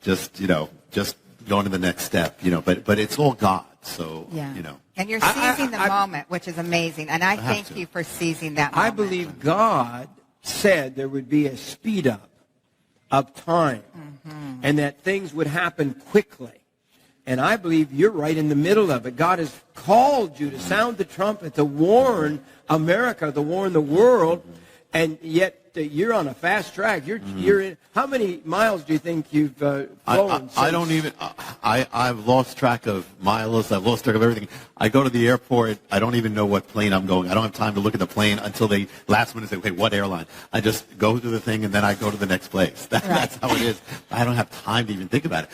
just going to the next step, but it's all God. So, And you're seizing the moment, which is amazing. And I thank you for seizing that moment. I believe God said there would be a speed up of time and that things would happen quickly. And I believe you're right in the middle of it. God has called you to sound the trumpet, to warn America, to warn the world, and yet you're on a fast track. You're in. How many miles do you think you've flown? I don't even. I've lost track of miles. I've lost track of everything. I go to the airport. I don't even know what plane I'm going. I don't have time to look at the plane until they last minute say, "Okay, what airline?" I just go to the thing and then I go to the next place. That's how it is. I don't have time to even think about it.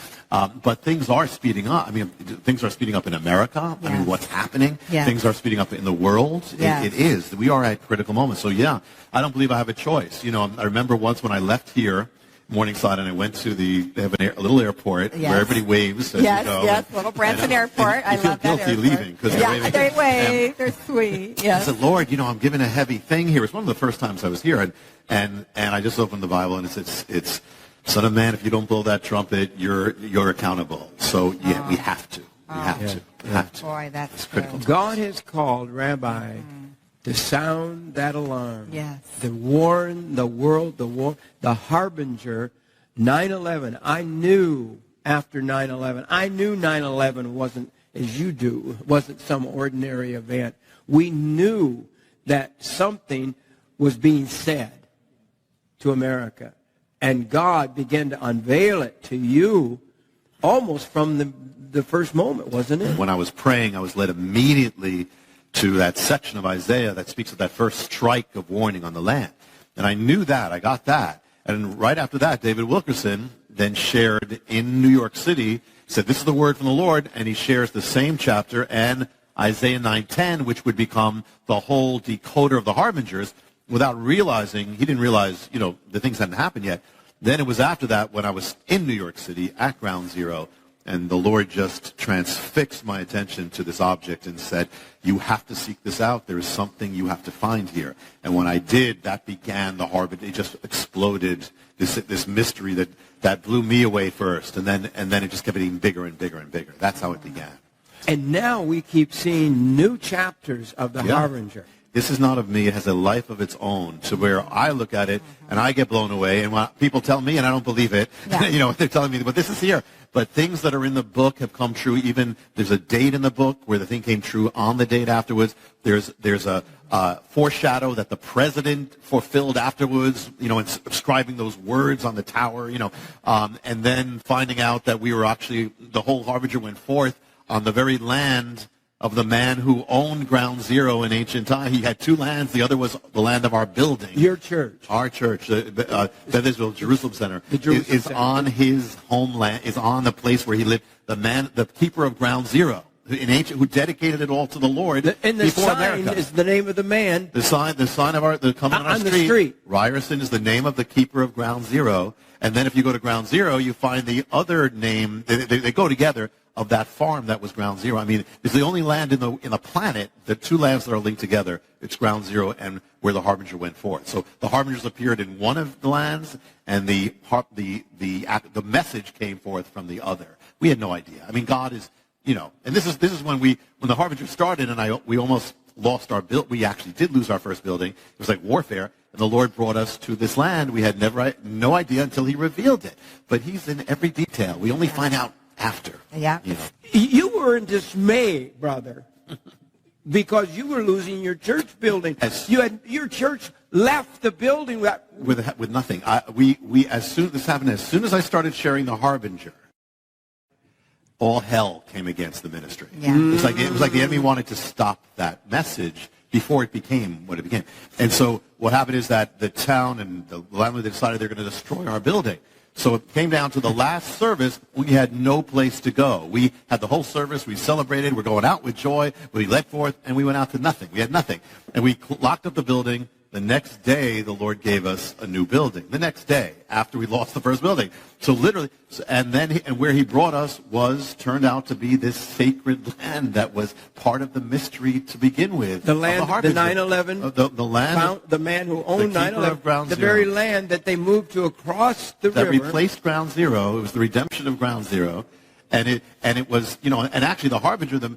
But things are speeding up. I mean, things are speeding up in America. Yes. I mean, what's happening? Yes. Things are speeding up in the world. Yes. It is. We are at a critical moment. So I don't believe I have a choice. I remember once when I left here, Morningside, and I went to they have a little airport where everybody waves as you go. Yes, little Branson Airport. I love that airport. You feel guilty leaving because they're waving. They wave. They're sweet. Yes. I said, Lord, I'm given a heavy thing here. It's one of the first times I was here, and I just opened the Bible, and it's Son of Man, if you don't blow that trumpet, you're accountable. So we have to. We have to. Boy, that's critical. God has called Rabbi to sound that alarm. Yes. To warn the world, the harbinger. 9/11. I knew after 9/11. I knew 9/11 wasn't, as you do, wasn't some ordinary event. We knew that something was being said to America. And God began to unveil it to you almost from the first moment, wasn't it? When I was praying, I was led immediately to that section of Isaiah that speaks of that first strike of warning on the land. And I knew that. I got that. And right after that, David Wilkerson then shared in New York City, said, this is the word from the Lord, and he shares the same chapter and Isaiah 9:10, which would become the whole decoder of the harbingers, without realizing, he didn't realize, the things hadn't happened yet. Then it was after that when I was in New York City at Ground Zero, and the Lord just transfixed my attention to this object and said, you have to seek this out. There is something you have to find here. And when I did, that began the harbinger. It just exploded, this mystery that blew me away first. And then it just kept getting bigger and bigger and bigger. That's how it began. And now we keep seeing new chapters of the harbinger. This is not of me. It has a life of its own, to where I look at it and I get blown away. And when people tell me, and I don't believe it, they're telling me, but this is here. But things that are in the book have come true. Even there's a date in the book where the thing came true on the date afterwards. There's a foreshadow that the president fulfilled afterwards, inscribing those words on the tower, and then finding out that we were actually, the whole harbinger went forth on the very land of the man who owned Ground Zero in ancient time. He had two lands. The other was the land of our building. Your church. Our church, Bethesda Jerusalem Center, is on his homeland, is on the place where he lived. The keeper of Ground Zero, in ancient, who dedicated it all to the Lord. And the before sign America. is the name of the man. The sign of the coming on our street. The street. Ryerson is the name of the keeper of Ground Zero. And then if you go to Ground Zero, you find the other name. They go together. Of that farm that was Ground Zero. I mean, it's the only land in the planet, the two lands that are linked together. It's Ground Zero and where the harbinger went forth. So the harbingers appeared in one of the lands, and the message came forth from the other. We had no idea. I mean, God is, and this is when the harbinger started, and we almost lost our build. We actually did lose our first building. It was like warfare. And the Lord brought us to this land. We had no idea until he revealed it. But he's in every detail. We only find out after. Yeah. You were in dismay, brother, because you were losing your church building. Yes. Your church left the building with nothing. As soon as I started sharing the harbinger, all hell came against the ministry. Yeah. It was like the enemy wanted to stop that message before it became what it became. And so what happened is that the town and the landlord decided they're going to destroy our building. So it came down to the last service. We had no place to go. We had the whole service. We celebrated. We're going out with joy. We led forth, and we went out to nothing. We had nothing. And we locked up the building. The next day, the Lord gave us a new building. The next day, after we lost the first building. So literally, and where he brought us turned out to be this sacred land that was part of the mystery to begin with. The land, the 9/11, the land, the man who owned the 9/11, the very land that they moved to across the river. That replaced Ground Zero. It was the redemption of Ground Zero. And it was, and actually the harbinger, the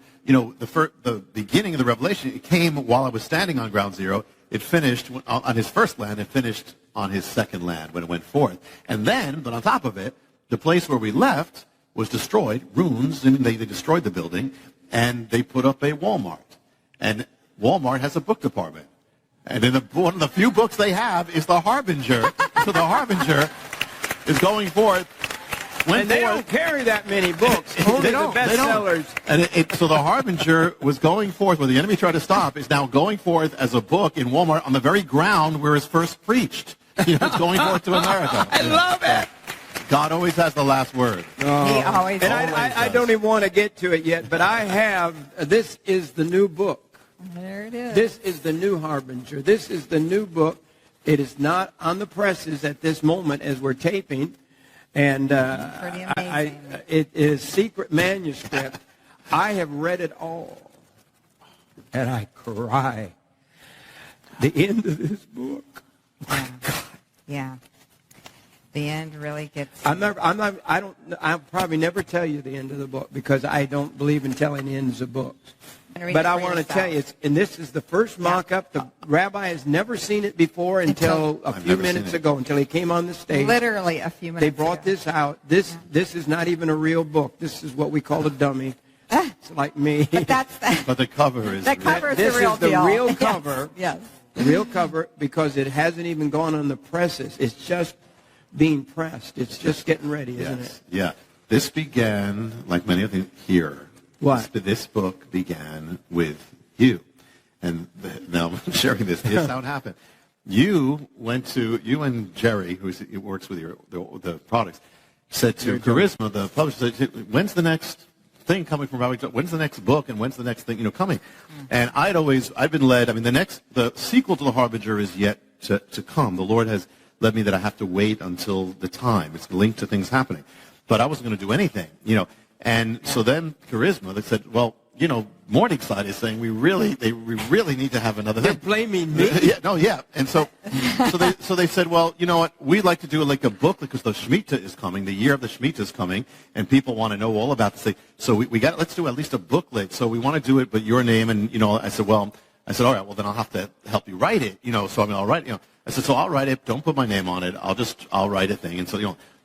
beginning of the revelation, it came while I was standing on Ground Zero. It finished on his first land. It finished on his second land when it went forth. And then, but on top of it, the place where we left was destroyed, ruins, and they destroyed the building, and they put up a Walmart. And Walmart has a book department. And then one of the few books they have is The Harbinger. So The Harbinger is going forth. And they don't carry that many books. Only the bestsellers. And so The Harbinger was going forth, where the enemy tried to stop, is now going forth as a book in Walmart on the very ground where it's first preached. It's going forth to America. I love it. God always has the last word. Oh. He always And does. I don't even want to get to it yet, but I have, this is the new book. There it is. This is the new Harbinger. This is the new book. It is not on the presses at this moment as we're taping. And pretty amazing. It is secret manuscript. I have read it all, and I cry. The end of this book. My God. Yeah. The end really gets. I'll probably never tell you the end of the book because I don't believe in telling the ends of books. But I want to tell you, and this is the first mock-up. The rabbi has never seen it before until a few minutes ago, until he came on the stage. Literally a few minutes They brought this out. This is not even a real book. This is what we call a dummy. It's like me. But But the cover is. The cover is this the real is the deal. real cover. Yes. The real cover, because it hasn't even gone on the presses. It's just being pressed. It's just getting ready, isn't it? Yeah. This began, like many of them here. What? This book began with you. And now I'm sharing this. This is how it happened. You and Jerry, who works with the products, said to Charisma, the publisher, said, when's the next thing coming from Rabbi John? When's the next book and when's the next thing coming? And I've been led, the sequel to The Harbinger is yet to come. The Lord has led me that I have to wait until the time. It's linked to things happening. But I wasn't going to do anything, And so then Charisma, they said, well, Morningside is saying we really need to have another thing. They're blaming me. Yeah. And so they said, well, you know what? We'd like to do like a book because the Shemitah is coming, the year of the Shemitah is coming, and people want to know all about this thing. So let's do at least a booklet. So we want to do it, but your name and I said, all right, well then I'll have to help you write it, So I'll write, I said, so I'll write it. Don't put my name on it. I'll write a thing, and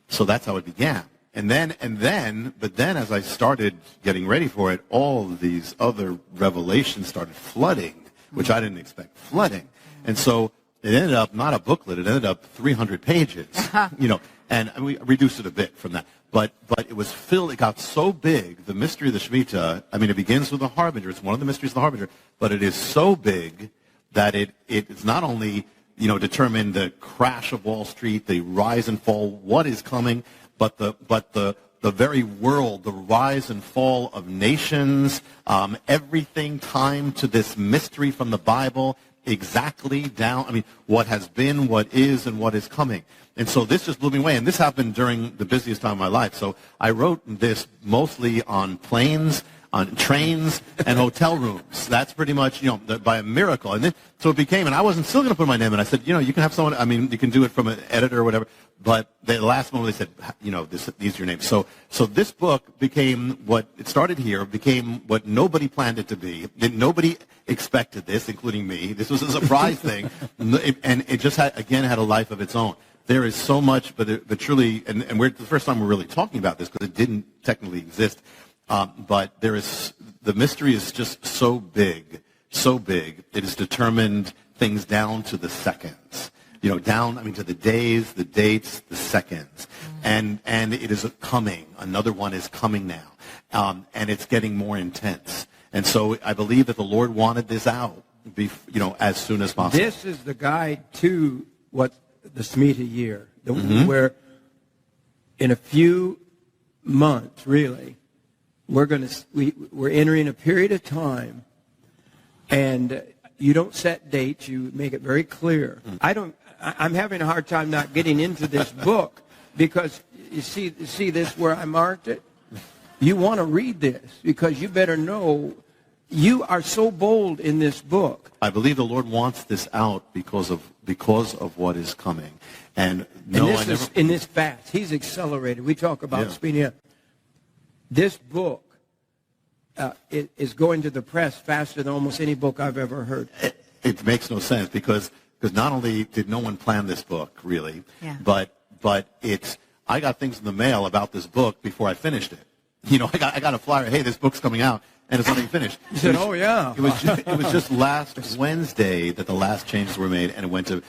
so that's how it began. But then as I started getting ready for it, all of these other revelations started flooding, which I didn't expect, flooding. And so it ended up not a booklet, it ended up 300 pages, and we reduced it a bit from that. But it was filled, it got so big, the mystery of the Shemitah, it begins with the Harbinger, it's one of the mysteries of the Harbinger, but it is so big that it's not only, determined the crash of Wall Street, the rise and fall, what is coming, but the very world, the rise and fall of nations, everything timed to this mystery from the Bible, exactly down, what has been, what is, and what is coming. And so this just blew me away. And this happened during the busiest time of my life. So I wrote this mostly on planes, on trains, and hotel rooms. That's pretty much, by a miracle. And then, so it became, and I wasn't still going to put my name in. I said, you can have someone, you can do it from an editor or whatever. But the last moment they said, these are your names. So this book became what, it started here, became what nobody planned it to be. Nobody expected this, including me. This was a surprise thing. And it just had a life of its own. There is so much, but truly, and we're the first time we're really talking about this because it didn't technically exist. But the mystery is just so big. It has determined things down to the seconds. To the days, the dates, the seconds. And it is coming. Another one is coming now. And it's getting more intense. And so I believe that the Lord wanted this out, as soon as possible. This is the guide to what the Shemitah year, where in a few months, really, we're entering a period of time, and you don't set dates. You make it very clear. I'm having a hard time not getting into this book because you see this where I marked it? You want to read this because you better know you are so bold in this book. I believe the Lord wants this out because of what is coming. And no, in this fast, he's accelerated. We talk about speeding up. This book is going to the press faster than almost any book I've ever heard. It makes no sense because not only did no one plan this book, really, but I got things in the mail about this book before I finished it. You know, I got a flyer, hey, this book's coming out, and it's not even finished. You said, oh, yeah. It was just last Wednesday that the last changes were made, and it went to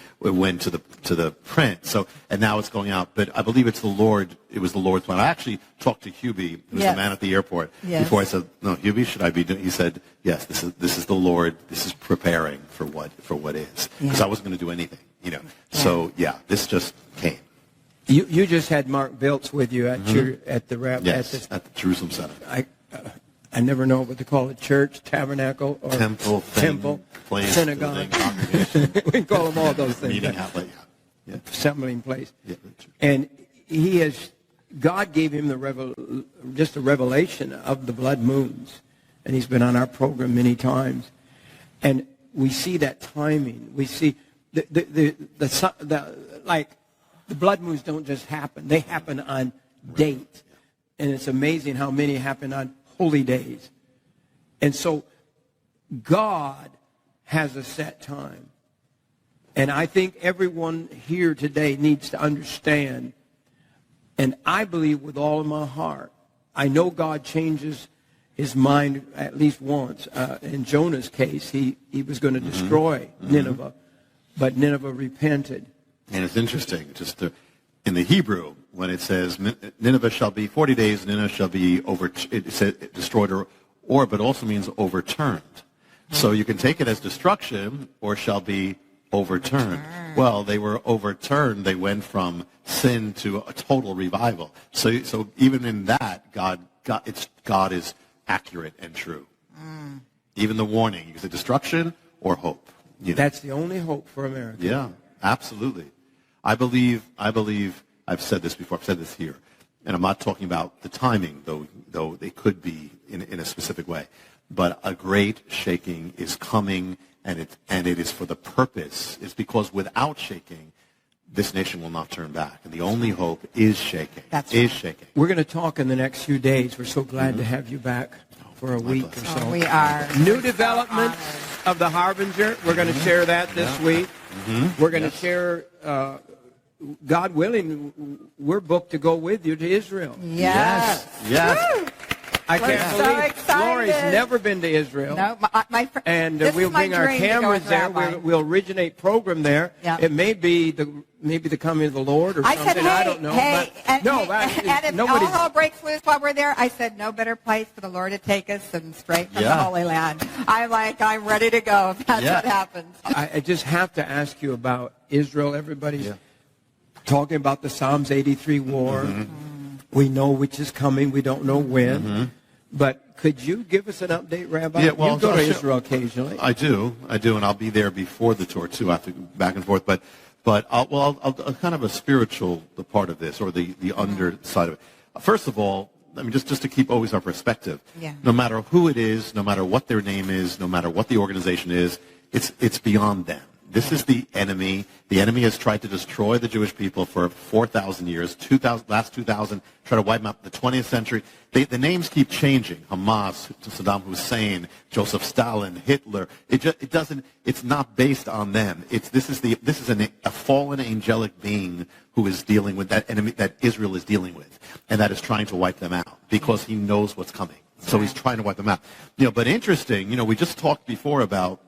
the print. So, and now it's going out. But I believe it was the Lord's plan. I actually talked to Hubie, who's the man at the airport, before I said, no, Hubie, should I be doing? He said, yes, this is the Lord. This is preparing for what is. Because I wasn't going to do anything, you know. Yeah. So, this just came. You just had Mark Biltz with you at at the Jerusalem Center. I never know what to call it: church, tabernacle, or temple, place, synagogue. We can call them all those things. Meeting outlet, assembling place. Yeah. And God gave him just a revelation of the blood moons, and he's been on our program many times, and we see that timing. We see the blood moons don't just happen. They happen on date. And it's amazing how many happen on holy days. And so God has a set time. And I think everyone here today needs to understand, and I believe with all of my heart, I know God changes his mind at least once. In Jonah's case, he was going to destroy Nineveh, but Nineveh repented. And it's interesting, in the Hebrew, when it says Nineveh shall be 40 days, Nineveh shall be it says destroyed or but also means overturned. So you can take it as destruction or shall be overturned. Well, they were overturned. They went from sin to a total revival. So even in that, God is accurate and true. Even the warning, you can say destruction or hope. You know? That's the only hope for America. Yeah, absolutely. I believe, I've said this before, I've said this here, and I'm not talking about the timing, though they could be in a specific way, but a great shaking is coming, and it is for the purpose. It's because without shaking, this nation will not turn back, and the only hope is shaking. Shaking. We're going to talk in the next few days. We're so glad to have you back for a week or so. We are. New development of the Harbinger. We're going to share that this week. We're going to share... God willing, we're booked to go with you to Israel. Yes. Woo! I can't believe Lori's never been to Israel. No, and we'll bring our cameras there. We'll originate program there. Yeah. It may be the coming of the Lord or something. I said, I don't know. And if all hell breaks loose while we're there, I said, no better place for the Lord to take us than straight from the Holy Land. I'm ready to go if that's what happens. I just have to ask you about Israel. Everybody's talking about the Psalms 83 war. We know which is coming. We don't know when. But could you give us an update, Rabbi? Yeah, well, you go to Israel occasionally. I do, and I'll be there before the tour too. I have to go back and forth, but I'll kind of a spiritual part of this, or the underside of it. First of all, I mean, just to keep always our perspective. No matter who it is, no matter what their name is, no matter what the organization is, it's beyond them. This is the enemy. The enemy has tried to destroy the Jewish people for 4,000 years, last 2,000, try to wipe them out in the 20th century. The names keep changing. Hamas, Saddam Hussein, Joseph Stalin, Hitler. It's not based on them. This is a fallen angelic being who is dealing with that enemy that Israel is dealing with, and that is trying to wipe them out because he knows what's coming. So he's trying to wipe them out. But interesting, we just talked before about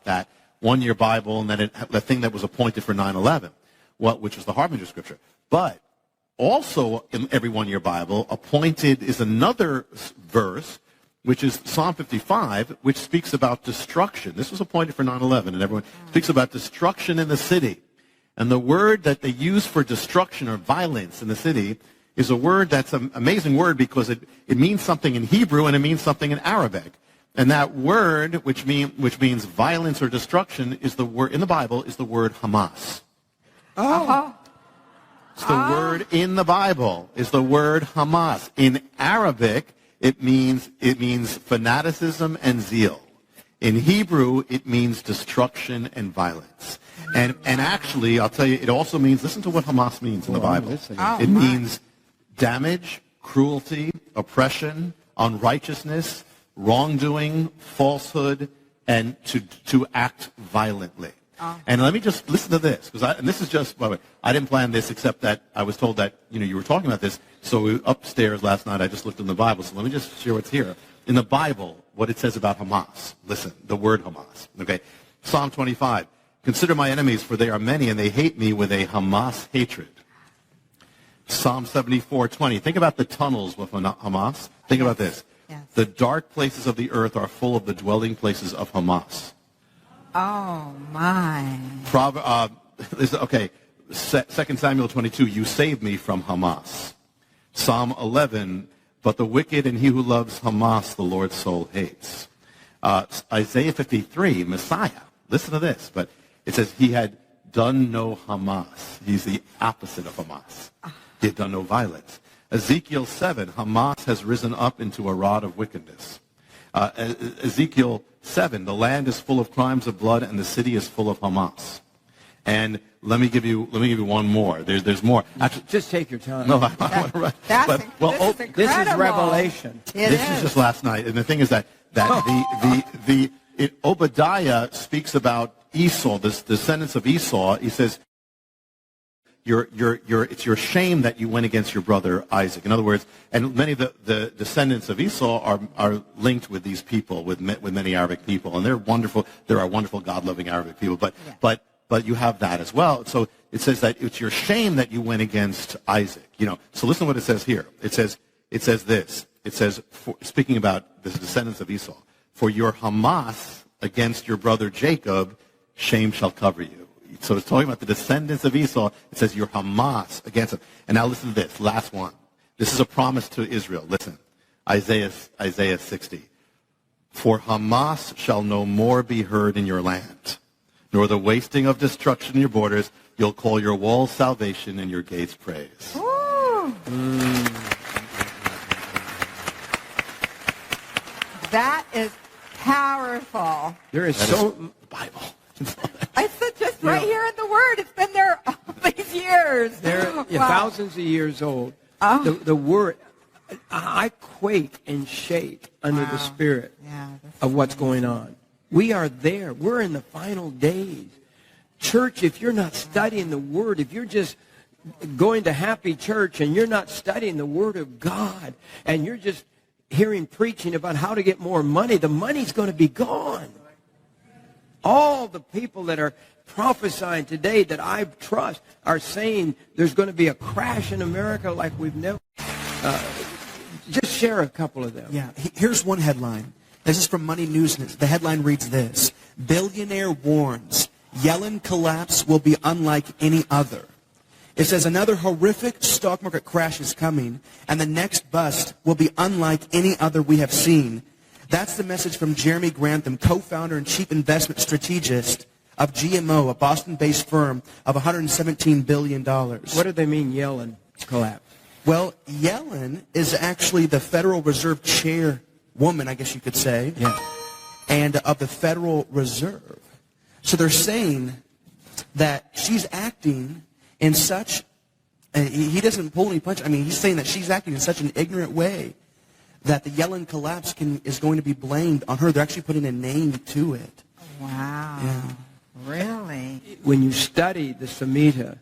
that one-year Bible, and then the thing that was appointed for 9/11, which was the Harbinger scripture. But also in every one-year Bible, appointed is another verse, which is Psalm 55, which speaks about destruction. This was appointed for 9/11, and everyone speaks about destruction in the city. And the word that they use for destruction or violence in the city is a word that's an amazing word because it means something in Hebrew and it means something in Arabic. And that word, which means violence or destruction, is the word in the Bible is the word Hamas. Oh. It's the word in the Bible is the word Hamas. In Arabic, it means fanaticism and zeal. In Hebrew, it means destruction and violence. And actually, I'll tell you, it also means, listen to what Hamas means in the Bible. It means damage, cruelty, oppression, unrighteousness, wrongdoing, falsehood, and to act violently. And let me just listen to this, and this is just, by the way, I didn't plan this except that I was told that, you were talking about this. So upstairs last night, I just looked in the Bible. So let me just share what's here. In the Bible, what it says about Hamas. Listen, the word Hamas. Okay. Psalm 25. Consider my enemies, for they are many, and they hate me with a Hamas hatred. Psalm 74:20. Think about the tunnels with Hamas. Think about this. Yes. The dark places of the earth are full of the dwelling places of Hamas. Oh, my. Okay, 2 Samuel 22, you saved me from Hamas. Psalm 11, but the wicked and he who loves Hamas, the Lord's soul hates. Isaiah 53, Messiah. Listen to this, but it says he had done no Hamas. He's the opposite of Hamas. He had done no violence. Ezekiel 7, Hamas has risen up into a rod of wickedness. Ezekiel 7, the land is full of crimes of blood and the city is full of Hamas. And let me give you one more. There's more. Actually, just take your time. No, I want to write. This is incredible. This is Revelation. This is just last night. And the thing is that Obadiah speaks about Esau, the descendants of Esau. He says, it's your shame that you went against your brother Isaac. In other words, and many of the descendants of Esau are linked with these people, with many Arabic people, and they're wonderful. There are wonderful, God-loving Arabic people, but you have that as well. So it says that it's your shame that you went against Isaac. So listen to what it says here. It says this. It says, speaking about the descendants of Esau, for your Hamas against your brother Jacob, shame shall cover you. So it's talking about the descendants of Esau. It says your Hamas against them. And now listen to this, last one. This is a promise to Israel. Listen, Isaiah 60. For Hamas shall no more be heard in your land, nor the wasting of destruction in your borders. You'll call your walls salvation and your gates praise. That is powerful. There is the Bible. It's just right here in the Word. It's been there all these years. They're thousands of years old. The Word, I quake and shake under the Spirit of what's going on. We are there. We're in the final days. Church, if you're not studying the Word, if you're just going to happy church and you're not studying the Word of God, and you're just hearing preaching about how to get more money, the money's going to be gone. All the people that are prophesying today that I trust are saying there's going to be a crash in America like we've never. Just share a couple of them. Yeah, here's one headline. This is from Money News. The headline reads this: Billionaire warns Yellen collapse will be unlike any other. It says another horrific stock market crash is coming, and the next bust will be unlike any other we have seen. That's the message from Jeremy Grantham, co-founder and chief investment strategist of GMO, a Boston-based firm of $117 billion. What do they mean, Yellen collapse? Well, Yellen is actually the Federal Reserve chairwoman, I guess you could say, and of the Federal Reserve. So they're saying that she's acting in such, he doesn't pull any punches. I mean, he's saying that she's acting in such an ignorant way that the Yellen collapse is going to be blamed on her. They're actually putting a name to it. Wow. Yeah. Really? When you study the Samhita,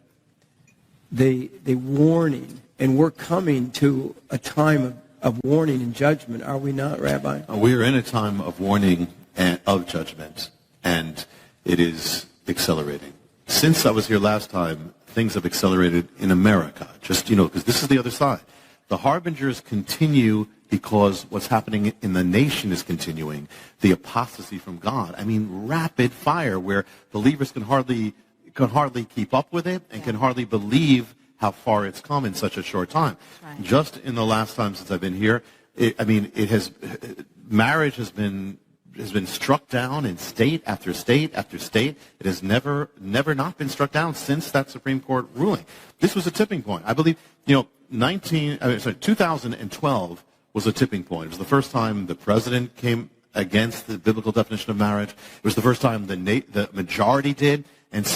the warning, and we're coming to a time of warning and judgment, are we not, Rabbi? We're in a time of warning and of judgment, and it is accelerating. Since I was here last time, things have accelerated in America, just, because this is the other side. The harbingers continue because what's happening in the nation is continuing. The apostasy from God. I mean, rapid fire where believers can hardly keep up with it and can hardly believe how far it's come in such a short time. Right. Just in the last time since I've been here, marriage has been has been struck down in state after state after state. It has never not been struck down since that Supreme Court ruling. This was a tipping point. I believe, 2012 was a tipping point. It was the first time the president came against the biblical definition of marriage. It was the first time the majority did. And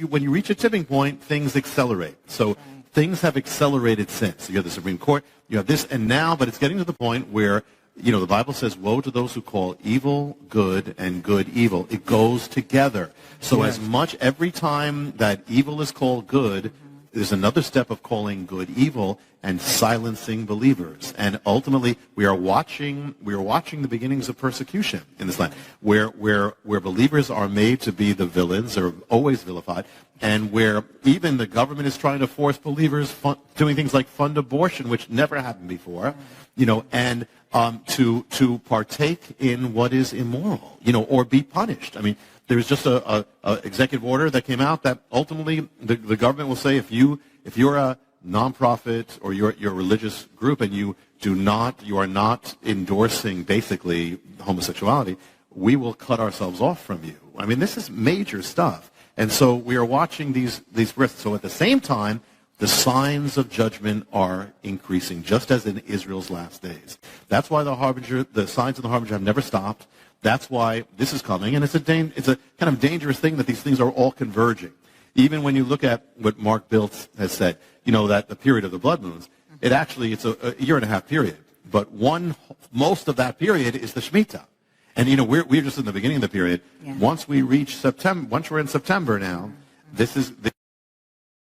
when you reach a tipping point, things accelerate. So things have accelerated since. You have the Supreme Court, you have this, and now, but it's getting to the point where, the Bible says, woe to those who call evil good and good evil. It goes together. So as much every time that evil is called good, there's another step of calling good evil and silencing believers. And ultimately, we are watching the beginnings of persecution in this land, where believers are made to be the villains, or always vilified, and where even the government is trying to force believers doing things like fund abortion, which never happened before, and to partake in what is immoral, or be punished. I mean, there was just a executive order that came out that ultimately the government will say, if you're a nonprofit or you're a religious group and you are not endorsing basically homosexuality, we will cut ourselves off from you. I mean, this is major stuff. And so we are watching these risks. So at the same time, the signs of judgment are increasing, just as in Israel's last days. That's why the signs of the harbinger have never stopped. That's why this is coming, and it's a kind of dangerous thing that these things are all converging. Even when you look at what Mark Biltz has said, that the period of the blood moons, it's a year and a half period, but most of that period is the Shemitah. And we're just in the beginning of the period. Yeah. Once we reach September, once we're in September now, this is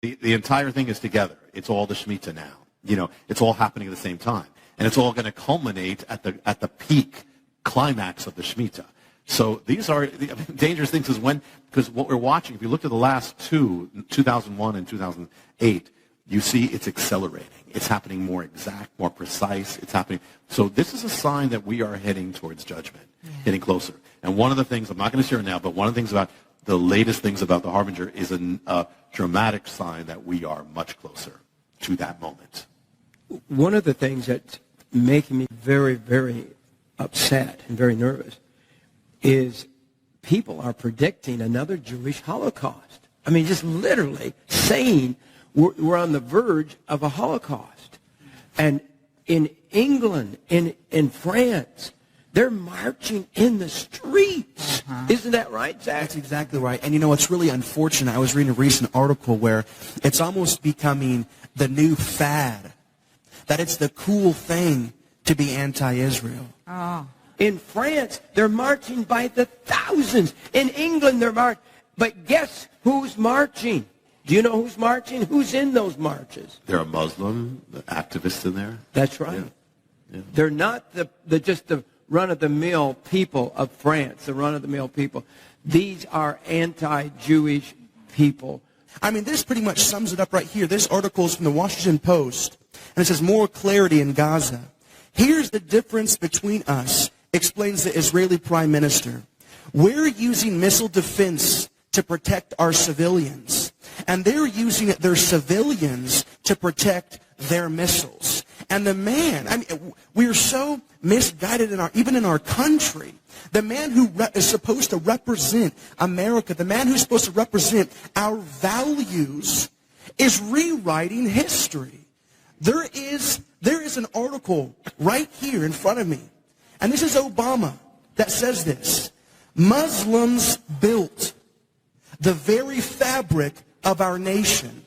the entire thing is together. It's all the Shemitah now. It's all happening at the same time, and it's all going to culminate at the peak climax of the Shemitah. So these are dangerous things, because what we're watching, if you look at the last 2001 and 2008, you see it's accelerating. It's happening more exact, more precise. It's happening. So this is a sign that we are heading towards judgment, getting closer. And one of the things, I'm not going to share it now, but one of the things about the latest things about the harbinger is a dramatic sign that we are much closer to that moment. One of the things that's making me very, very upset and very nervous is people are predicting another Jewish Holocaust. I mean, just literally saying we're on the verge of a Holocaust. And in England, in France, they're marching in the streets. Isn't that right, Zach? That's exactly right. And it's really unfortunate. I was reading a recent article where it's almost becoming the new fad, that it's the cool thing to be anti-Israel. Oh. In France, they're marching by the thousands. In England, they're marching. But guess who's marching? Do you know who's marching? Who's in those marches? There are Muslim activists in there. That's right. Yeah. They're not just the run-of-the-mill people of France, the run-of-the-mill people. These are anti-Jewish people. I mean, this pretty much sums it up right here. This article is from the Washington Post, and it says, more clarity in Gaza. Here's the difference between us, explains the Israeli Prime Minister. We're using missile defense to protect our civilians, and they're using their civilians to protect their missiles. And we're so misguided even in our country. The man who is supposed to represent America, the man who's supposed to represent our values, is rewriting history. There is an article right here in front of me, and this is Obama, that says this: Muslims built the very fabric of our nation.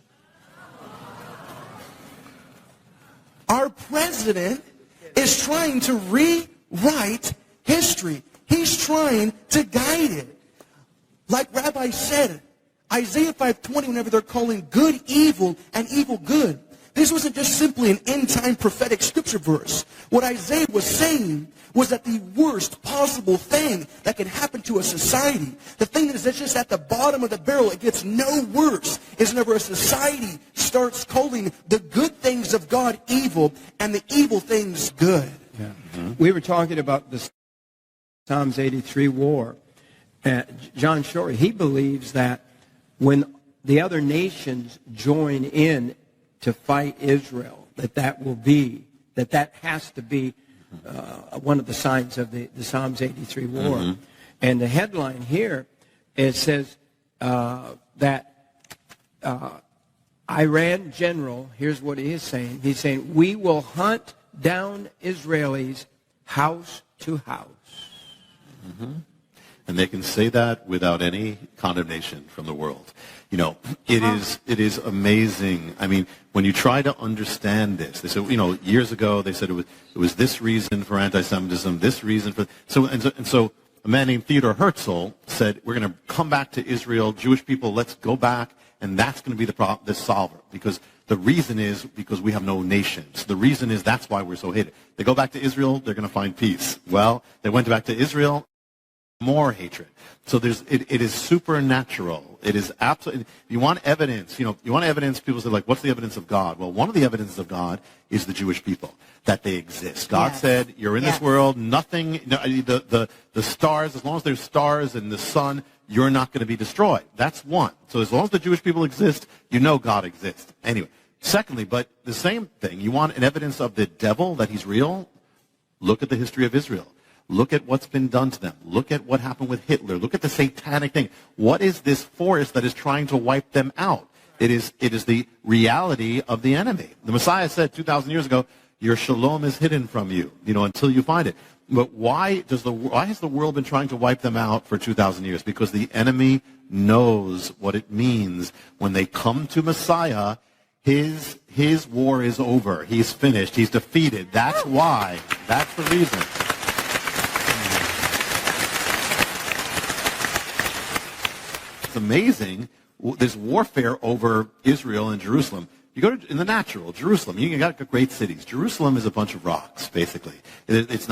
Our president is trying to rewrite history. He's trying to guide it. Like Rabbi said, Isaiah 5:20, whenever they're calling good evil and evil good, this wasn't just simply an end-time prophetic scripture verse. What Isaiah was saying was that the worst possible thing that can happen to a society, the thing that's just at the bottom of the barrel, it gets no worse, is whenever a society starts calling the good things of God evil and the evil things good. Yeah. Mm-hmm. We were talking about the Psalms 83 war. John Shorey, he believes that when the other nations join in to fight Israel, that has to be one of the signs of the Psalms 83 war. And the headline here, it says that Iran general, here's what he is saying. He's saying, we will hunt down Israelis house to house. And they can say that without any condemnation from the world. You know, it is amazing. I mean, when you try to understand this, they said, you know, years ago they said it was this reason for anti-Semitism, this reason for so a man named Theodor Herzl said, we're going to come back to Israel, Jewish people, let's go back, and that's going to be the solver, because the reason is because we have no nations. The reason is that's why we're so hated. They go back to Israel, they're going to find peace. Well, they went back to Israel, more hatred. So it is supernatural. It is absolutely. You want evidence. You know, you want evidence. People say, like, what's the evidence of God? Well, one of the evidences of God is the Jewish people, that they exist. God said, you're in this world. Nothing. The stars. As long as there's stars and the sun, you're not going to be destroyed. That's one. So as long as the Jewish people exist, you know God exists. Anyway. Secondly, but the same thing. You want an evidence of the devil, that he's real? Look at the history of Israel. Look at what's been done to them. Look at what happened with Hitler. Look at the satanic thing. What is this force that is trying to wipe them out? It is the reality of the enemy. The Messiah said 2,000 years ago, your shalom is hidden from you, until you find it. But why has the world been trying to wipe them out for 2,000 years? Because the enemy knows what it means when they come to Messiah. His war is over. He's finished. He's defeated. That's why. That's the reason. It's amazing. There's warfare over Israel and Jerusalem. You go in the natural, Jerusalem, you got great cities. Jerusalem is a bunch of rocks, basically. It's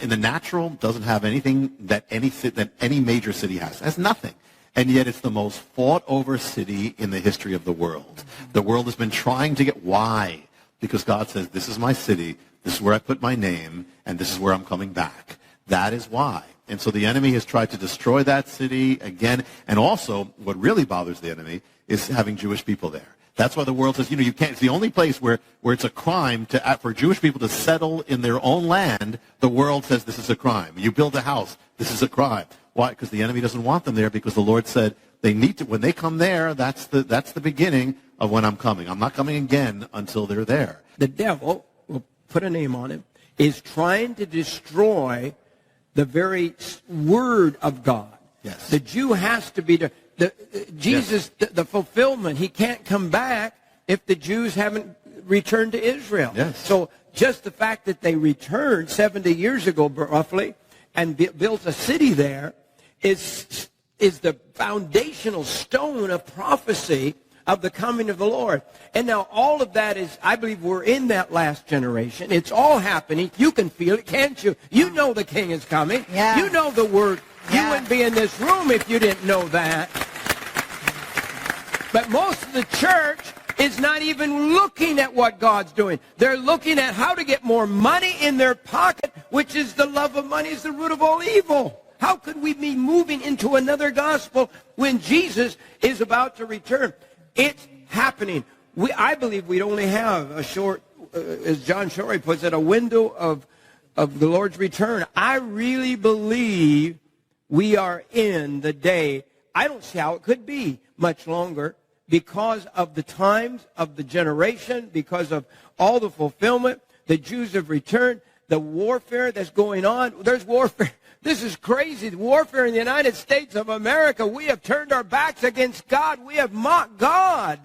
in the natural, doesn't have anything that any major city has. It has nothing. And yet it's the most fought over city in the history of the world. The world has been trying to get, why? Because God says, this is my city, this is where I put my name, and this is where I'm coming back. That is why. And so the enemy has tried to destroy that city again. And also, what really bothers the enemy is having Jewish people there. That's why the world says, you can't. It's the only place where it's a crime for Jewish people to settle in their own land. The world says this is a crime. You build a house, this is a crime. Why? Because the enemy doesn't want them there, because the Lord said they need to. When they come there, that's the beginning of when I'm coming. I'm not coming again until they're there. The devil, we'll put a name on him, is trying to destroy the very word of God. Yes. The Jew has to be Jesus, the fulfillment. He can't come back if the Jews haven't returned to Israel. Yes. So just the fact that they returned 70 years ago, roughly, and built a city there is the foundational stone of prophecy of the coming of the Lord. And now all of that is, I believe we're in that last generation. It's all happening. You can feel it, can't you? You know the King is coming. Yeah. You know the word. Yeah. You wouldn't be in this room if you didn't know that. But most of the church is not even looking at what God's doing. They're looking at how to get more money in their pocket, which is the love of money is the root of all evil. How could we be moving into another gospel when Jesus is about to return? It's happening. I believe we only have a short, as John Shorey puts it, a window of the Lord's return. I really believe we are in the day. I don't see how it could be much longer because of the times of the generation, because of all the fulfillment. The Jews have returned. The warfare that's going on. There's warfare. This is crazy. The warfare in the United States of America. We have turned our backs against God. We have mocked God.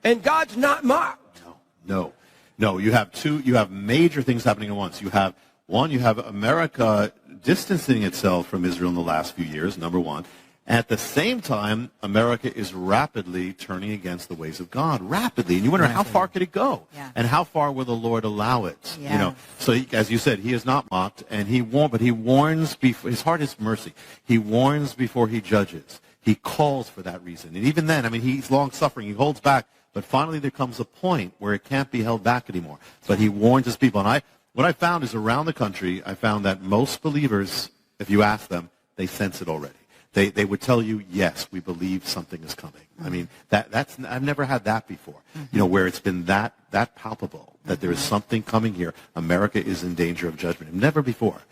And God's not mocked. No. You have major things happening at once. You have America distancing itself from Israel in the last few years, number one. At the same time, America is rapidly turning against the ways of God, rapidly. And you wonder, how far could it go? Yeah. And how far will the Lord allow it? Yeah. So as you said, he is not mocked, and he won't, but he warns before, his heart is mercy. He warns before he judges. He calls for that reason. And even then, he's long-suffering. He holds back. But finally there comes a point where it can't be held back anymore. But he warns his people. And what I found is around the country, I found that most believers, if you ask them, they sense it already. they would tell you, yes, we believe something is coming. I mean, I've never had that before, where it's been that palpable, that there is something coming here. America is in danger of judgment. Never before.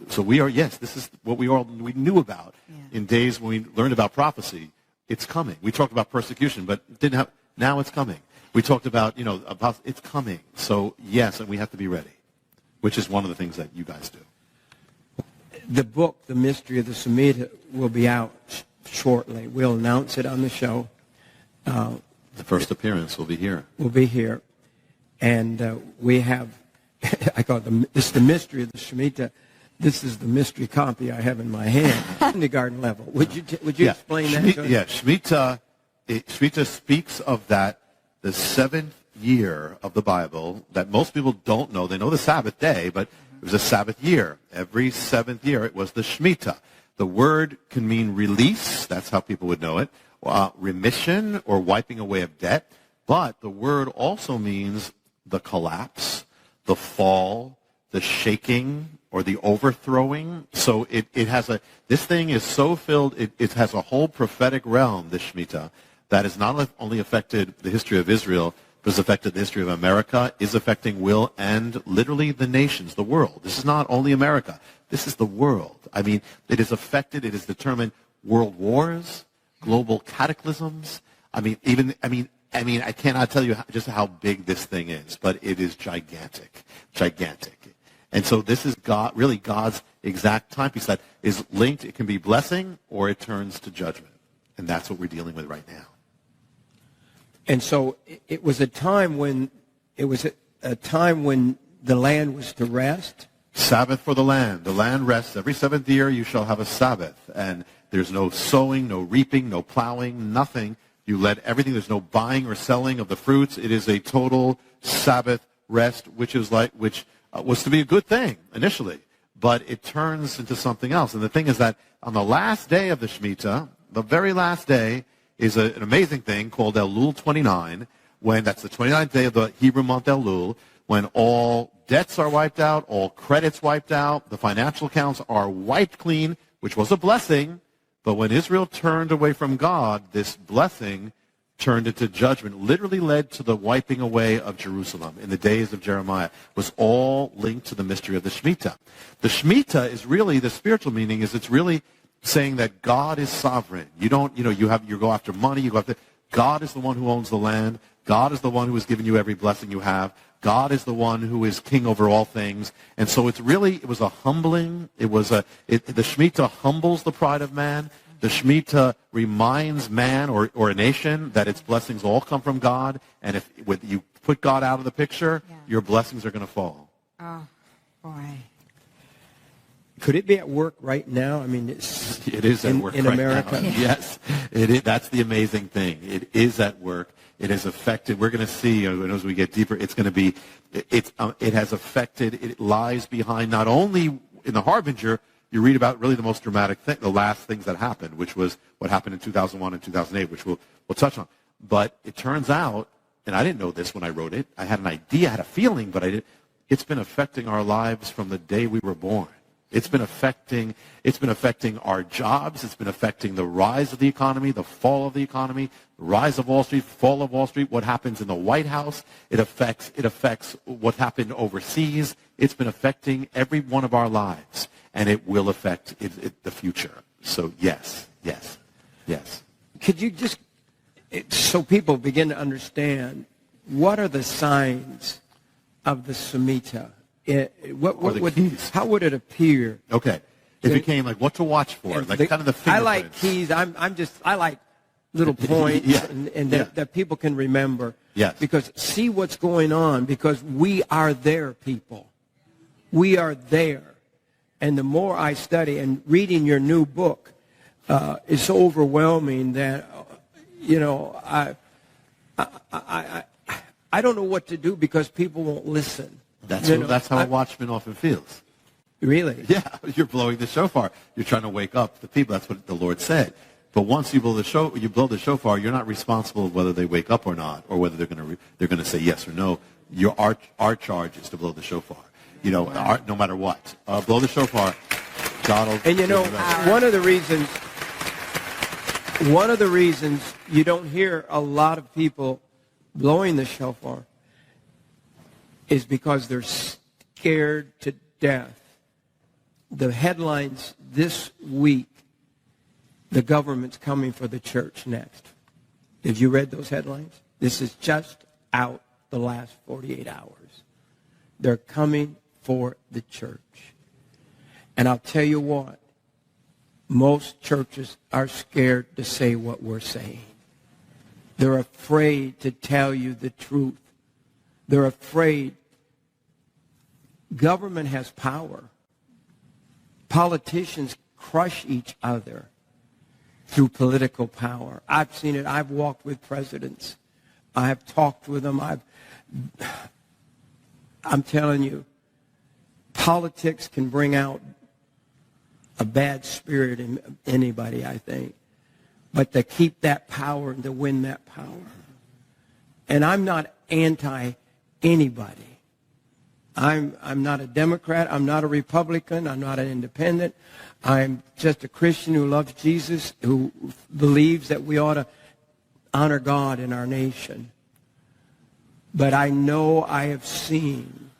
So we are, yes, this is what we knew about in days when we learned about prophecy. It's coming. We talked about persecution, but now it's coming. We talked about, about it's coming. So yes, and we have to be ready, which is one of the things that you guys do. The book, The Mystery of the Shemitah, will be out shortly. We'll announce it on the show. The first appearance will be here. We'll be here. And we have, I call it it's the Mystery of the Shemitah. This is the mystery copy I have in my hand, kindergarten level. Would you explain that to us? Yeah, Shemitah speaks of that, the seventh year of the Bible that most people don't know. They know the Sabbath day, but it was a Sabbath year. Every seventh year, it was the Shemitah. The word can mean release. That's how people would know it. Remission or wiping away of debt. But the word also means the collapse, the fall, the shaking, or the overthrowing. So this thing is so filled, it has a whole prophetic realm, this Shemitah, that has not only affected the history of Israel, but has affected the history of America, is affecting will, and literally the nations, the world. This is not only America. This is the world. I mean, it has affected, it has determined world wars, global cataclysms. I cannot tell you just how big this thing is, but it is gigantic. And so this is God's exact timepiece that is linked. It can be blessing or it turns to judgment. And that's what we're dealing with right now. And so it was a time when the land was to rest. Sabbath for the land. The land rests. Every seventh year you shall have a Sabbath. And there's no sowing, no reaping, no plowing, nothing. You let everything. There's no buying or selling of the fruits. It is a total Sabbath rest, which was to be a good thing initially, but it turns into something else. And the thing is that on the last day of the Shemitah, the very last day, is an amazing thing called Elul 29, when that's the 29th day of the Hebrew month Elul, when all debts are wiped out, all credits wiped out, the financial accounts are wiped clean, which was a blessing. But when Israel turned away from God, this blessing turned into judgment, literally led to the wiping away of Jerusalem in the days of Jeremiah, was all linked to the mystery of the Shemitah. The Shemitah is really, the spiritual meaning is it's really saying that God is sovereign. You don't, you go after money, God is the one who owns the land. God is the one who has given you every blessing you have. God is the one who is king over all things. And so it was a humbling, the Shemitah humbles the pride of man. The Shemitah reminds man or a nation that its blessings all come from God. And if you put God out of the picture, your blessings are going to fall. Oh, boy. Could it be at work right now? I mean, it is at work in right America. Now. Yes, it is. That's the amazing thing. It is at work. It has affected. We're going to see as we get deeper. It's going to be. It has affected. It lies behind not only in the Harbinger. You read about really the most dramatic thing, the last things that happened, which was what happened in 2001 and 2008, which we'll touch on. But it turns out, and I didn't know this when I wrote it. I had an idea, I had a feeling, but I didn't. It's been affecting our lives from the day we were born. It's been affecting our jobs. It's been affecting the rise of the economy, the fall of the economy, the rise of Wall Street, fall of Wall Street, what happens in the White House. It affects what happened overseas. It's been affecting every one of our lives, and it will affect the future. So yes. Could you just, so people begin to understand, what are the signs of the Shemitah? How would it appear? Okay. It became like what to watch for, kind of the fingerprints. I like keys. I like little points that people can remember. Yes. Because see what's going on, because we are there, people. We are there. And the more I study, and reading your new book is so overwhelming that, I don't know what to do because people won't listen. That's how a watchman often feels. Really? Yeah, you're blowing the shofar. You're trying to wake up the people. That's what the Lord said. But once you blow the shofar, you're not responsible whether they wake up or not, or whether they're going to say yes or no. Our charge is to blow the shofar. No matter what, blow the shofar. God will. And one of the reasons One of the reasons you don't hear a lot of people blowing the shofar is because they're scared to death. The headlines this week, the government's coming for the church next. Have you read those headlines? This is just out the last 48 hours. They're coming for the church. And I'll tell you what, most churches are scared to say what we're saying. They're afraid to tell you the truth. They're afraid. Government has power. Politicians crush each other through political power. I've seen it. I've walked with presidents. I have talked with them. I'm telling you, politics can bring out a bad spirit in anybody, I think. But to keep that power and to win that power. And I'm not anti-anybody. I'm not a Democrat. I'm not a Republican. I'm not an independent. I'm just a Christian who loves Jesus, who believes that we ought to honor God in our nation. But I know I have seen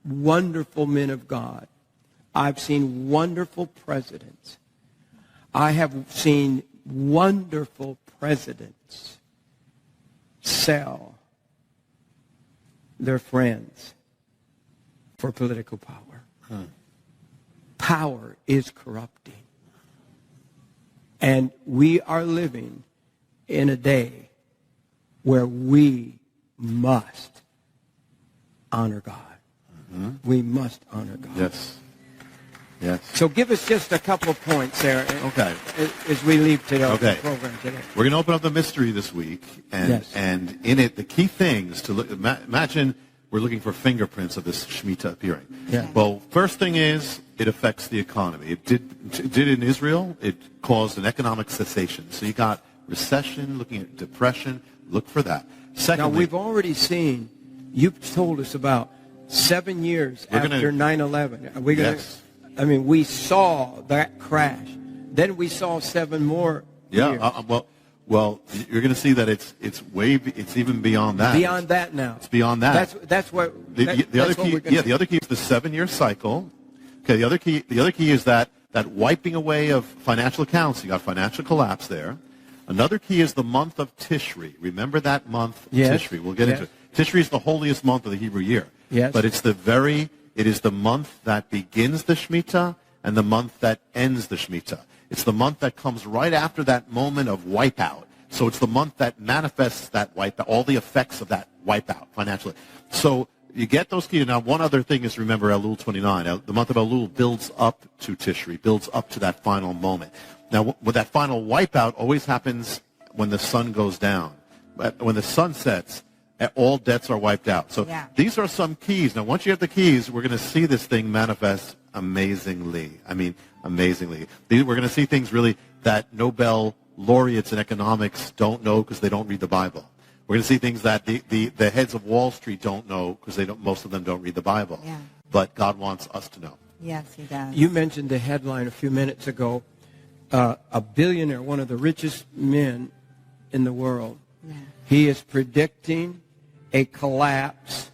wonderful men of God. I've seen wonderful presidents. I have seen wonderful presidents sell their friends for political power. Power is corrupting. And we are living in a day where we must honor God. We must honor God. Yes. Yes. So give us just a couple of points there. Okay. As we leave today, okay. The program today. We're going to open up the mystery this week, and yes. And in it, the key things to look. Imagine we're looking for fingerprints of this Shemitah appearing. Yeah. Well, first thing is it affects the economy. It did in Israel. It caused an economic cessation. So you got recession, looking at depression. Look for that. Secondly, now we've already seen. You've told us about 7 years after 9/11. Are we going to? Yes. I mean, we saw that crash. Then we saw 7 more years. Well, you're going to see that it's even beyond that. Beyond that now. It's beyond that. That's what the other key. The other key is the 7-year cycle. Okay. The other key is that wiping away of financial accounts. You got financial collapse there. Another key is the month of Tishri. Remember that month, yes. Tishri. We'll get into it. Tishri is the holiest month of the Hebrew year. Yes. But it is the month that begins the Shemitah and the month that ends the Shemitah. It's the month that comes right after that moment of wipeout. So it's the month that manifests that wipeout, all the effects of that wipeout financially. So you get those keys. Now, one other thing is remember Elul 29. The month of Elul builds up to Tishri, builds up to that final moment. Now, with that final wipeout always happens when the sun goes down. When the sun sets, all debts are wiped out. So These are some keys. Now, once you have the keys, we're going to see this thing manifest amazingly. I mean, amazingly. We're going to see things really that Nobel laureates in economics don't know because they don't read the Bible. We're going to see things that the heads of Wall Street don't know because most of them don't read the Bible. Yeah. But God wants us to know. Yes, he does. You mentioned the headline a few minutes ago. A billionaire, one of the richest men in the world. Yeah. He is predicting a collapse.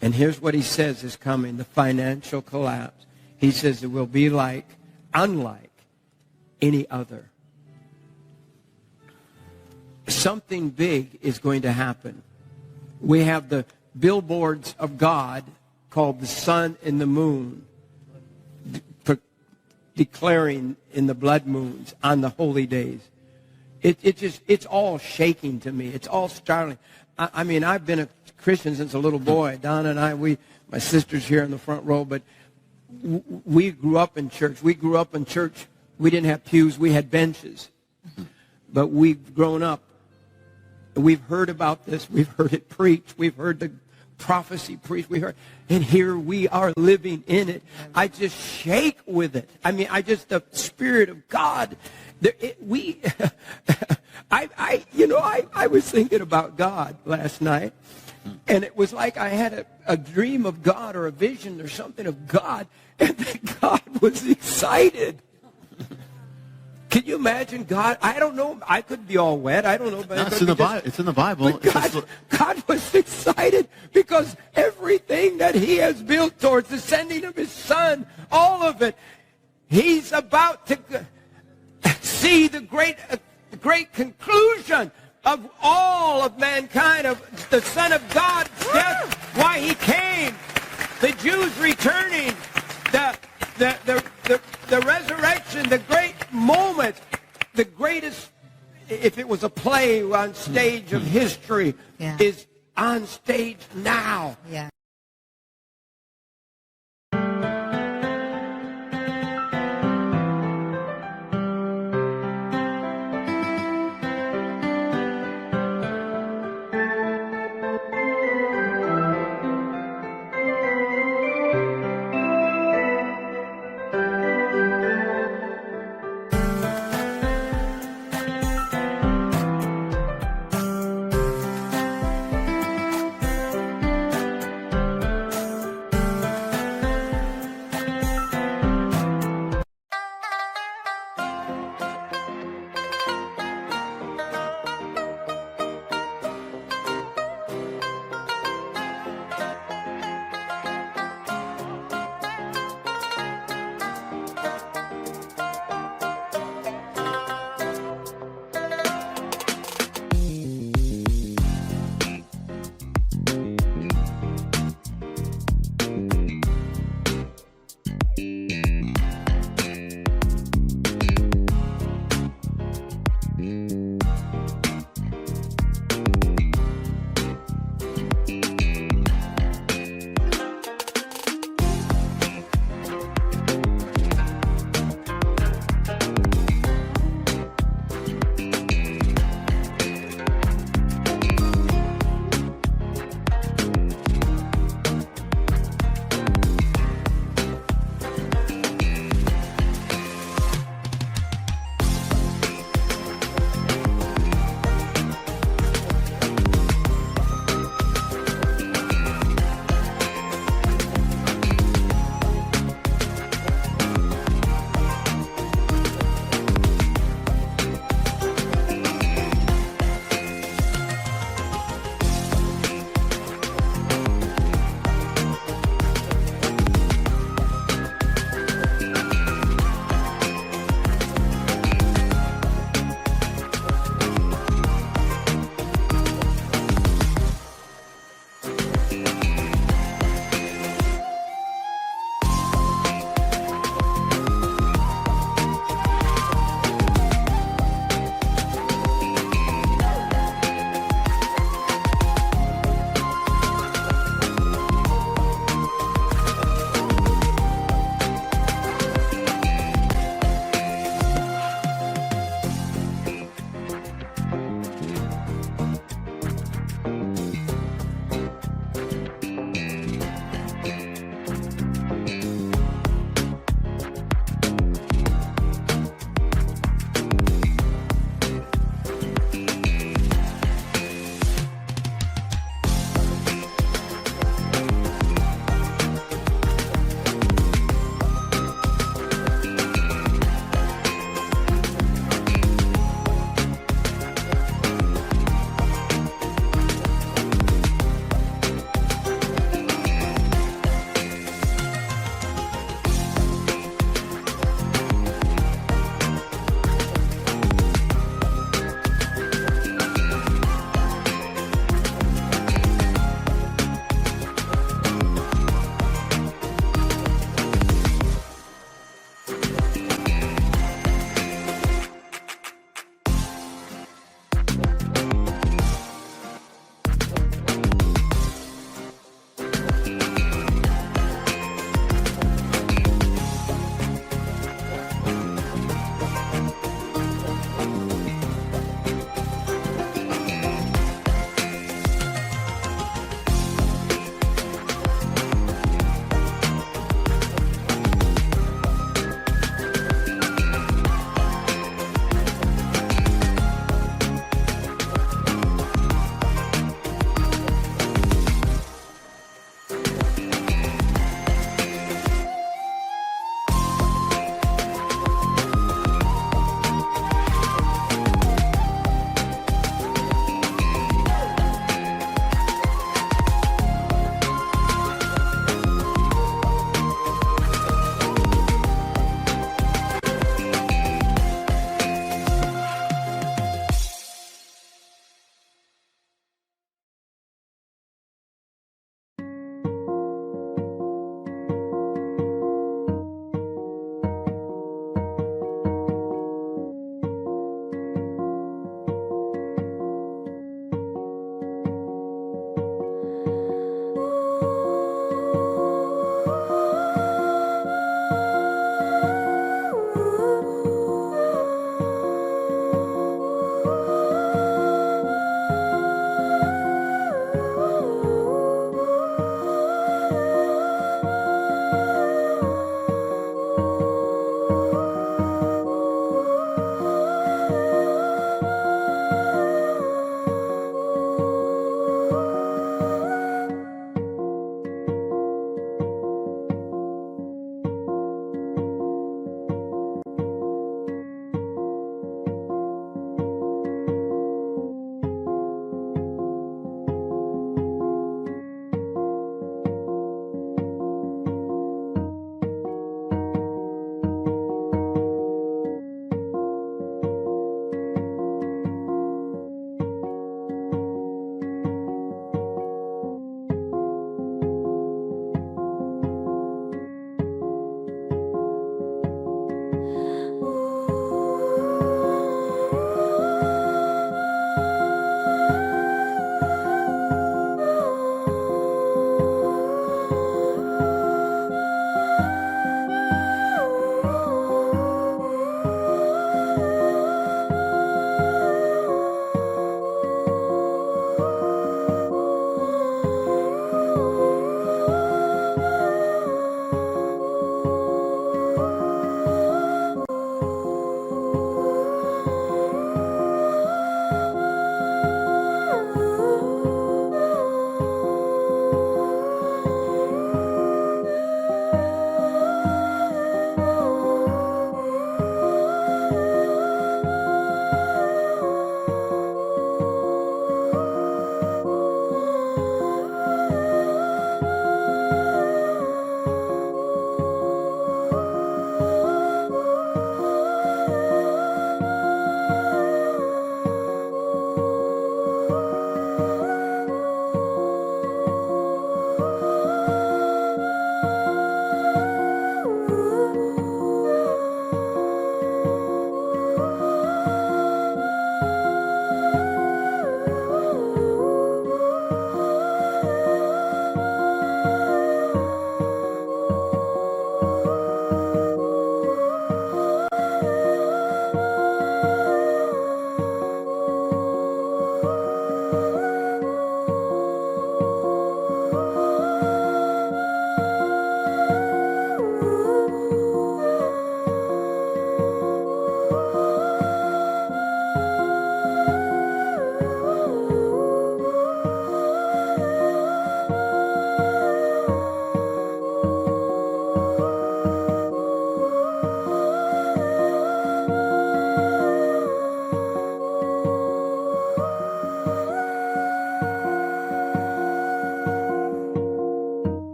And here's what he says is coming, the financial collapse. He says it will be unlike any other. Something big is going to happen. We have the billboards of God called the sun and the moon, declaring in the blood moons on the holy days. It's all shaking to me. It's all startling. I mean, I've been a Christian since a little boy. Donna and I, my sister's here in the front row, but we grew up in church. We didn't have pews. We had benches. But we've grown up. We've heard about this. We've heard it preached. We've heard the prophecy preached. And here we are living in it. I just shake with it. I mean, the Spirit of God. I was thinking about God last night, and it was like I had a dream of God or a vision or something of God, and that God was excited. Can you imagine God? I don't know. I could be all wet. I don't know. But no, it's in the Bible. It's in the Bible. God was excited because everything that he has built towards the sending of his son, all of it, he's about to see the great conclusion of all of mankind, of the Son of God's death, why he came, the Jews returning, the resurrection, the great moment, the greatest, if it was a play on stage of history, is on stage now. Yeah.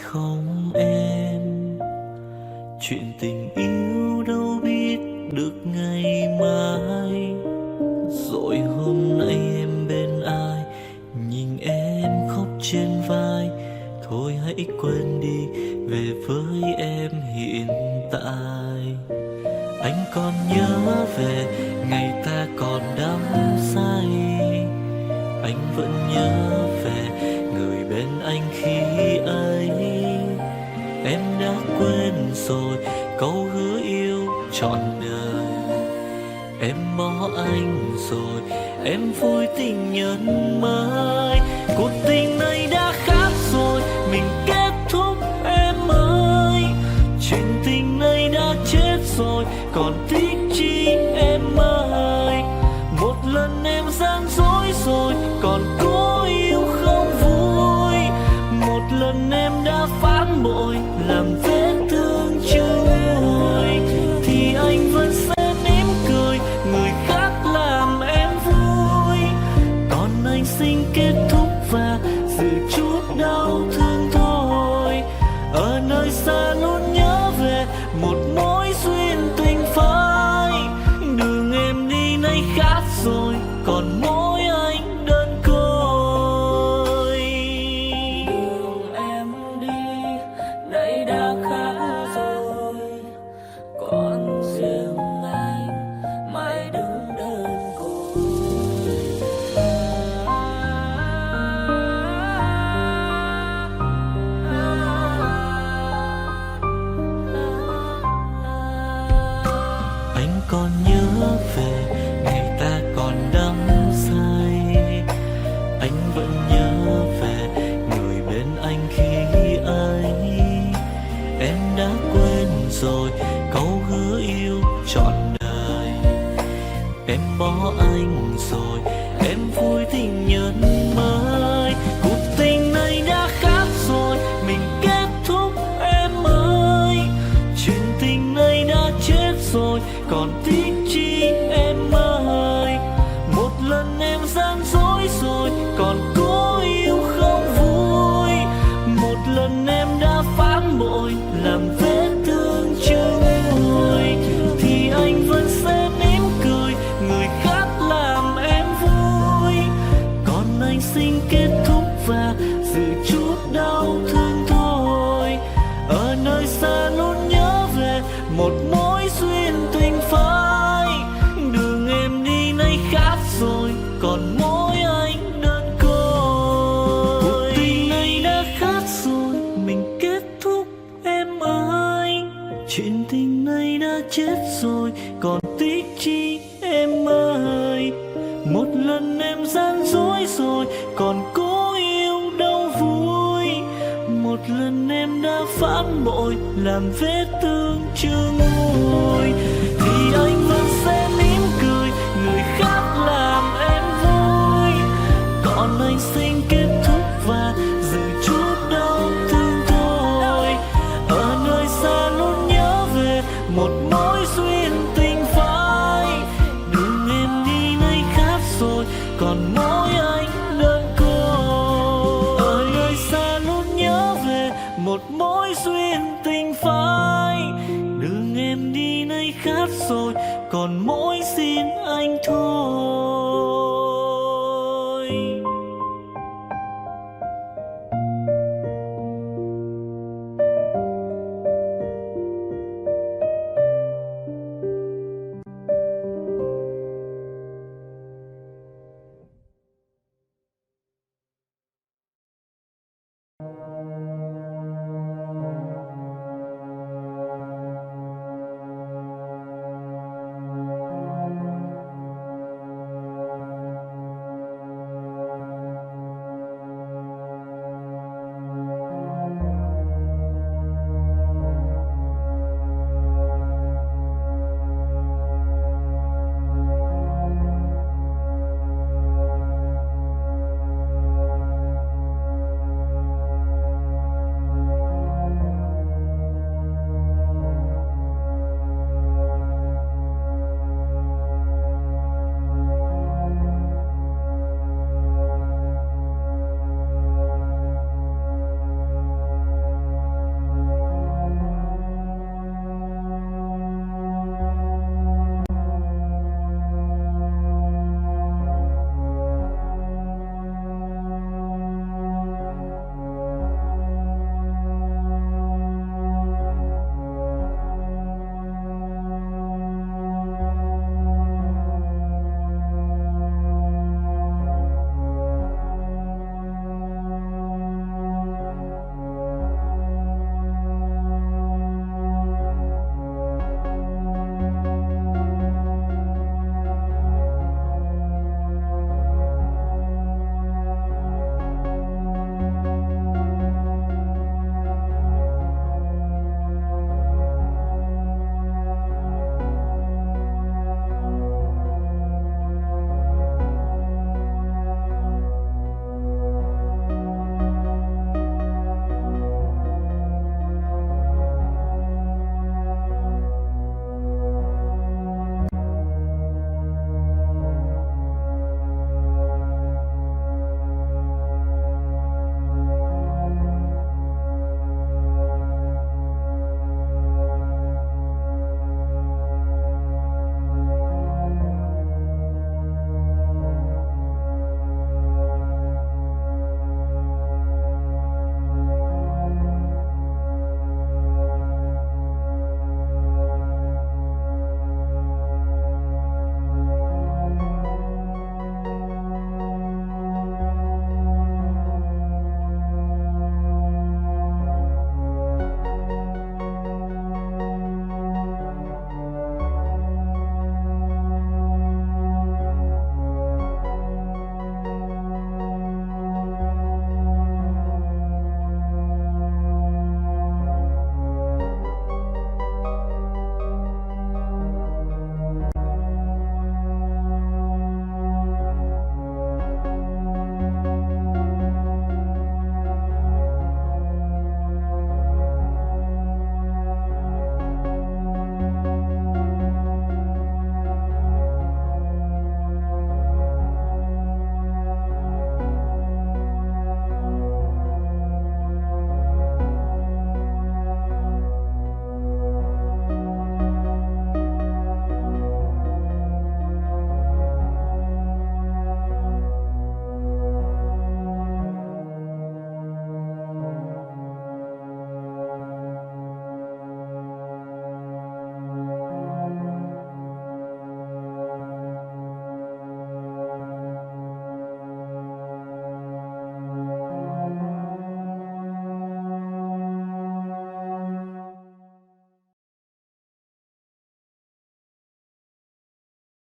không em? Chuyện tình yêu đâu biết được ngày mai. Rồi hôm nay em bên ai, nhìn em khóc trên vai. Thôi hãy quên đi, về với em hiện tại. Anh còn nhớ về ngày ta còn đắm say. Anh vẫn nhớ về người bên anh khi ấy. Em đã quên rồi câu hứa yêu trọn đời. Em bỏ anh rồi, em vui tình nhân mới. Cuộc tình này đã khác rồi, mình kết thúc em ơi. Chuyện tình này đã chết rồi, còn tiếc chi em ơi. Một lần em gian dối rồi, còn cố yêu không vui. Một lần em đã phản bội, làm vết thương chưa nguôi. Thì anh vẫn sẽ mỉm cười, người khác làm em vui. Còn anh xin kết thúc và giữ chút đau thương thôi. Ở nơi xa luôn nhớ về một mối duyên tình phai. Đường em đi nay khác rồi, còn mỗi anh đơn côi. Đường em đi nay đã khác rồi, còn riêng anh mãi đứng đơn côi. Anh còn nhớ về ngày ta còn đắm say. Anh vẫn nhớ về người bên anh khi ấy. Em đã quên rồi câu hứa yêu trọn đời. Em bỏ anh rồi, em vui tình nhân mới. Cuộc tình này đã khác rồi, mình kết thúc em ơi. Chuyện tình này đã chết rồi, còn tiếc chi em ơi. Một lần em gian dối rồi, còn cố yêu không vui. Một lần em đã phản bội, làm vết thương chưa nguôi. Thì anh vẫn sẽ mỉm cười, người khác làm em vui. Còn anh xin kết thúc và giữ chút đau thương thôi. Ở nơi xa luôn nhớ về một mối duyên tình phai. Đường em đi nay khác rồi, còn mỗi anh đơn côi. Cuộc tình này đã khác rồi, mình kết thúc em ơi. Chuyện tình này đã chết rồi, còn tiếc chi em ơi. Một lần em gian dối rồi, còn cố yêu đâu vui. Một lần em đã phản bội, làm vết thương chưa nguôi. Thì anh vẫn sẽ mỉm cười, người khác làm em vui. Còn anh xin kết thúc và giữ chút đau thương thôi. Ở nơi xa luôn nhớ về một mối duyên tình phai. Đường em đi nay khác rồi, còn mỗi anh đơn côi. Ở nơi xa luôn nhớ về một mối duyên tình phai. Đường em đi nay khác rồi, còn mỗi xin anh thôi.